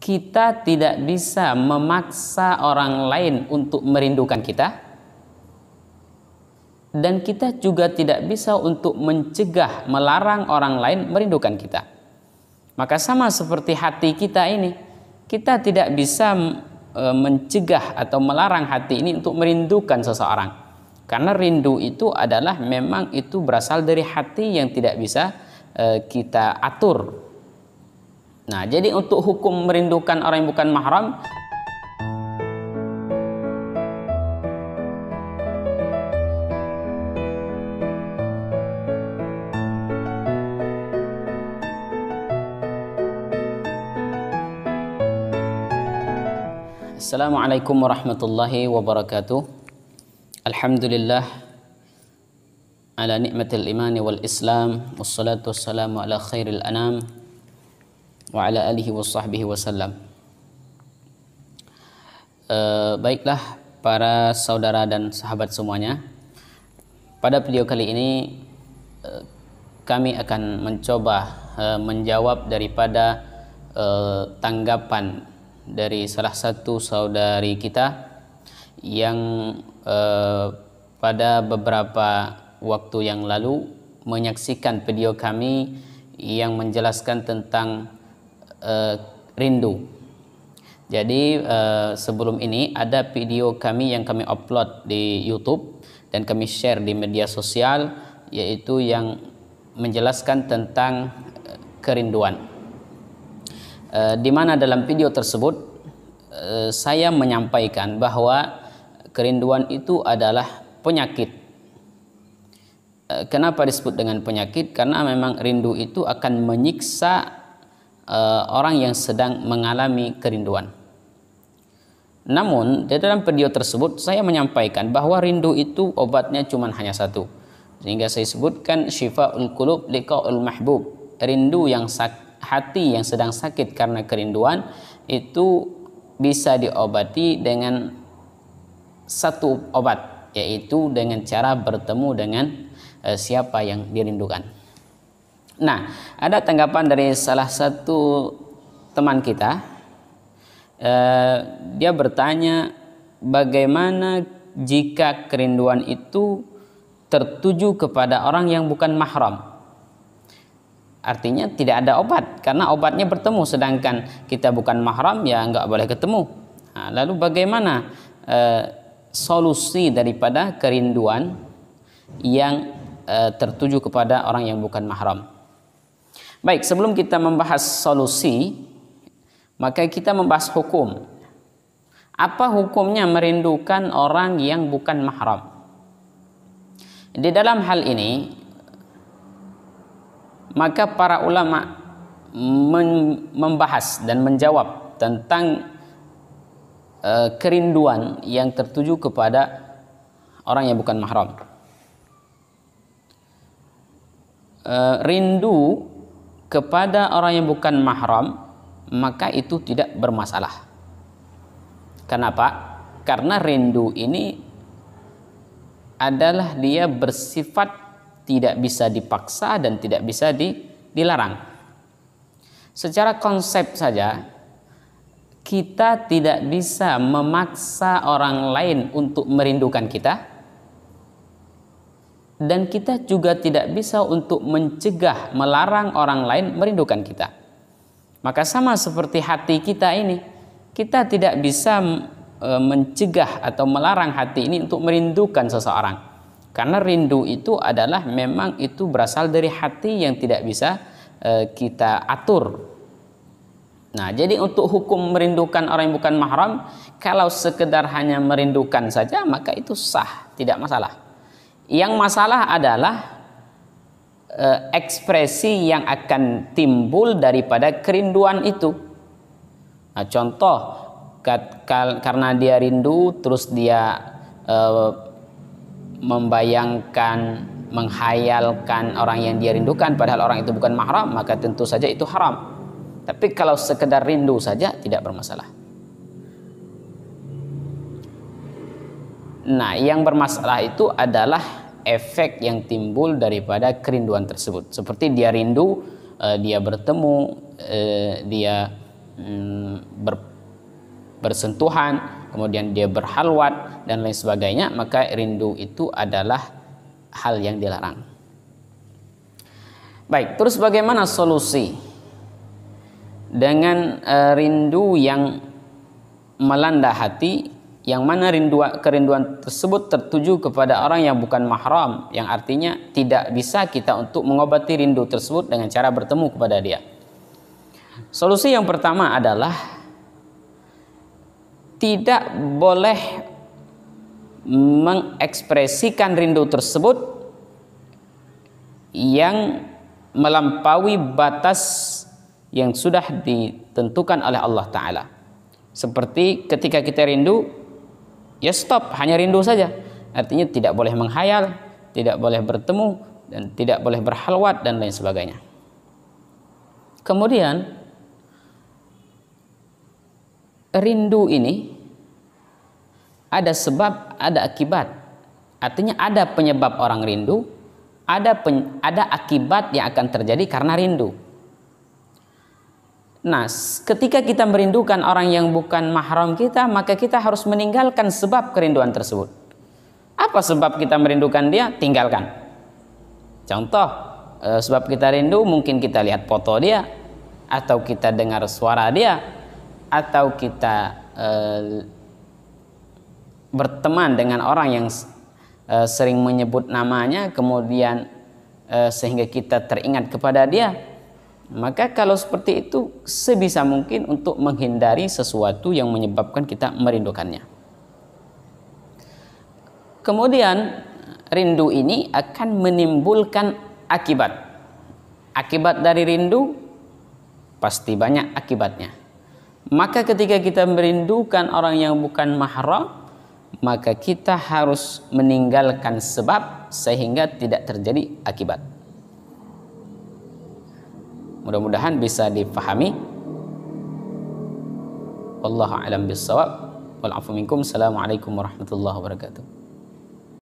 kita tidak bisa memaksa orang lain untuk merindukan kita, dan kita juga tidak bisa untuk mencegah, melarang orang lain merindukan kita. Maka sama seperti hati kita ini, kita tidak bisa mencegah atau melarang hati ini untuk merindukan seseorang, karena rindu itu adalah memang itu berasal dari hati yang tidak bisa kita atur. Nah, jadi untuk hukum merindukan orang yang bukan mahram, Assalamualaikum warahmatullahi wabarakatuh. Alhamdulillah ala ni'matil imani wal islam, wassalatu wassalamu ala khairil anam wa ala alihi wa sahbihi wasallam. Baiklah para saudara dan sahabat semuanya, pada video kali ini kami akan mencoba menjawab daripada tanggapan dari salah satu saudari kita yang pada beberapa waktu yang lalu menyaksikan video kami yang menjelaskan tentang rindu. Jadi sebelum ini ada video kami yang kami upload di YouTube dan kami share di media sosial, yaitu yang menjelaskan tentang kerinduan. Di mana dalam video tersebut saya menyampaikan bahwa kerinduan itu adalah penyakit. Kenapa disebut dengan penyakit? Karena memang rindu itu akan menyiksa orang yang sedang mengalami kerinduan. Namun di dalam video tersebut saya menyampaikan bahwa rindu itu obatnya cuma hanya satu, sehingga saya sebutkan syifaul qulub liqaul mahbub. Rindu yang hati yang sedang sakit karena kerinduan itu bisa diobati dengan satu obat, yaitu dengan cara bertemu dengan siapa yang dirindukan. Nah, ada tanggapan dari salah satu teman kita. Dia bertanya, bagaimana jika kerinduan itu tertuju kepada orang yang bukan mahram? Artinya tidak ada obat, karena obatnya bertemu, sedangkan kita bukan mahram, ya nggak boleh ketemu. Nah, lalu bagaimana solusi daripada kerinduan yang tertuju kepada orang yang bukan mahram? Baik, sebelum kita membahas solusi, maka kita membahas hukum. Apa hukumnya merindukan orang yang bukan mahram? Di dalam hal ini, maka para ulama membahas dan menjawab tentang kerinduan yang tertuju kepada orang yang bukan mahram. Rindu kepada orang yang bukan mahram, maka itu tidak bermasalah. Kenapa? Karena rindu ini adalah dia bersifat tidak bisa dipaksa dan tidak bisa dilarang. Secara konsep saja, kita tidak bisa memaksa orang lain untuk merindukan kita, dan kita juga tidak bisa untuk mencegah, melarang orang lain merindukan kita. Maka sama seperti hati kita ini, kita tidak bisa mencegah atau melarang hati ini untuk merindukan seseorang. Karena rindu itu adalah memang itu berasal dari hati yang tidak bisa kita atur. Nah, jadi untuk hukum merindukan orang yang bukan mahram, kalau sekedar hanya merindukan saja, maka itu sah, tidak masalah. Yang masalah adalah ekspresi yang akan timbul daripada kerinduan itu. Nah, contoh, karena dia rindu, terus dia membayangkan, menghayalkan orang yang dia rindukan padahal orang itu bukan mahram, maka tentu saja itu haram. Tapi kalau sekedar rindu saja tidak bermasalah. Nah, yang bermasalah itu adalah efek yang timbul daripada kerinduan tersebut. Seperti dia rindu, dia bertemu, dia bersentuhan, kemudian dia berhalwat dan lain sebagainya, maka rindu itu adalah hal yang dilarang. Baik, terus bagaimana solusi dengan rindu yang melanda hati, yang mana kerinduan tersebut tertuju kepada orang yang bukan mahram, yang artinya tidak bisa kita untuk mengobati rindu tersebut dengan cara bertemu kepada dia. Solusi yang pertama adalah tidak boleh mengekspresikan rindu tersebut yang melampaui batas yang sudah ditentukan oleh Allah Ta'ala. Seperti ketika kita rindu, ya stop, hanya rindu saja. Artinya tidak boleh menghayal, tidak boleh bertemu, dan tidak boleh berhalwat dan lain sebagainya. Kemudian rindu ini ada sebab, ada akibat. Artinya ada penyebab orang rindu, ada akibat yang akan terjadi karena rindu. Nah, ketika kita merindukan orang yang bukan mahram kita, maka kita harus meninggalkan sebab kerinduan tersebut. Apa sebab kita merindukan dia? Tinggalkan. Contoh, sebab kita rindu mungkin kita lihat foto dia, atau kita dengar suara dia, atau kita berteman dengan orang yang sering menyebut namanya, kemudian sehingga kita teringat kepada dia. Maka kalau seperti itu, sebisa mungkin untuk menghindari sesuatu yang menyebabkan kita merindukannya. Kemudian rindu ini akan menimbulkan akibat. Akibat dari rindu pasti banyak akibatnya. Maka ketika kita merindukan orang yang bukan mahram, maka kita harus meninggalkan sebab sehingga tidak terjadi akibat. Mudah-mudahan bisa dipahami. Wallahu a'lam bishawab. Wal 'afwu minkum. Assalamualaikum warahmatullahi wabarakatuh.